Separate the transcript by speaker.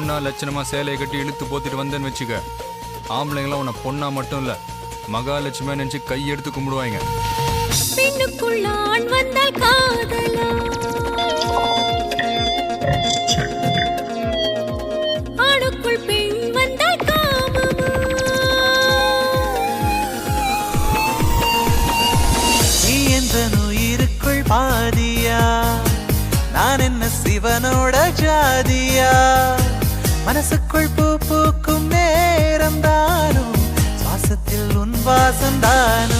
Speaker 1: பொண்ணா லட்சணமா சேலையை கட்டி இழுத்து போத்திட்டு வந்தேன்னு வச்சுக்க, ஆம்பளைங்களாம் உன்னை பொண்ணா மட்டும் இல்ல மகாலட்சுமியா நினைச்சு கையெடுத்து கும்பிடுவாங்க.
Speaker 2: பெண்ணுக்குள் ஆண் வந்தால் காதலா, ஆணுக்குள் பெண் வந்தால் காமமா.
Speaker 3: நீ என்ற உயிருக்குள் பாதியா, நான் என்ன சிவனோட ஜாதியா. மனசுக்குள் பூ பூக்கும் நேரம் தானும், சுவாசத்தில் உன் வாசம் தானும்.